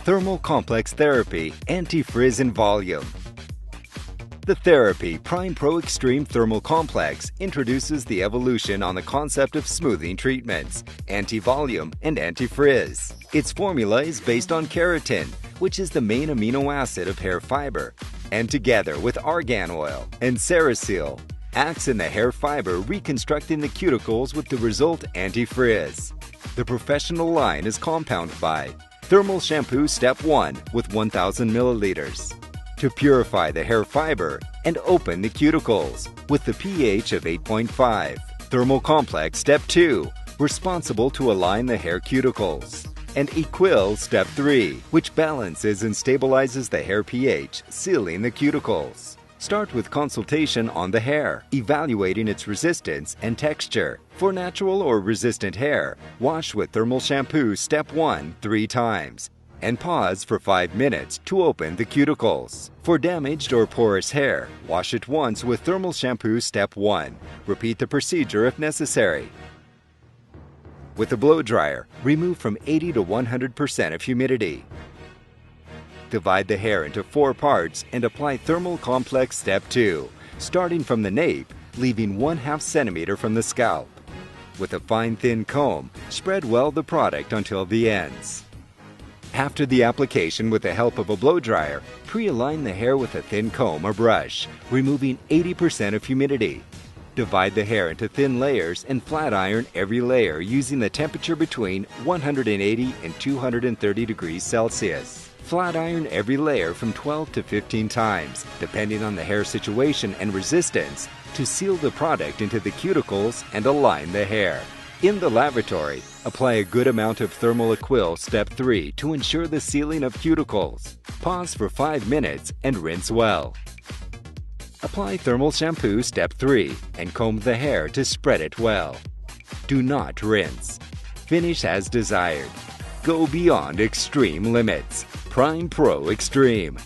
Thermal Complex Therapy Anti-Frizz in Volume. The therapy Prime Pro Extreme Thermal Complex introduces the evolution on the concept of smoothing treatments, anti-volume and anti-frizz. Its formula is based on keratin, which is the main amino acid of hair fiber, and together with argan oil and salicylic, acts in the hair fiber reconstructing the cuticles with the result anti-frizz. The professional line is compounded by Thermal Shampoo Step 1 with 1000 milliliters. To purify the hair fiber and open the cuticles with the pH of 8.5. Thermal Complex Step 2, responsible to align the hair cuticles. And Equil Step 3, which balances and stabilizes the hair pH, sealing the cuticles. Start with consultation on the hair, evaluating its resistance and texture. For natural or resistant hair, wash with Thermal Shampoo Step 1 3 times. And pause for 5 minutes to open the cuticles. For damaged or porous hair, wash it once with Thermal Shampoo Step 1. Repeat the procedure if necessary. With a blow dryer, remove from 80 to 100% of humidity. Divide the hair into 4 parts and apply Thermal Complex Step 2, starting from the nape, leaving 1/2 centimeter from the scalp. With a fine thin comb, spread well the product until the ends. After the application with the help of a blow dryer, pre-align the hair with a thin comb or brush, removing 80% of humidity. Divide the hair into thin layers and flat iron every layer using the temperature between 180 and 230 degrees Celsius. Flat iron every layer from 12 to 15 times, depending on the hair situation and resistance, to seal the product into the cuticles and align the hair. In the laboratory, apply a good amount of Thermal Equil Step 3 to ensure the sealing of cuticles. Pause for 5 minutes and rinse well. Apply Thermal Shampoo Step 3 and comb the hair to spread it well. Do not rinse. Finish as desired. Go beyond extreme limits. Prime Pro Extreme.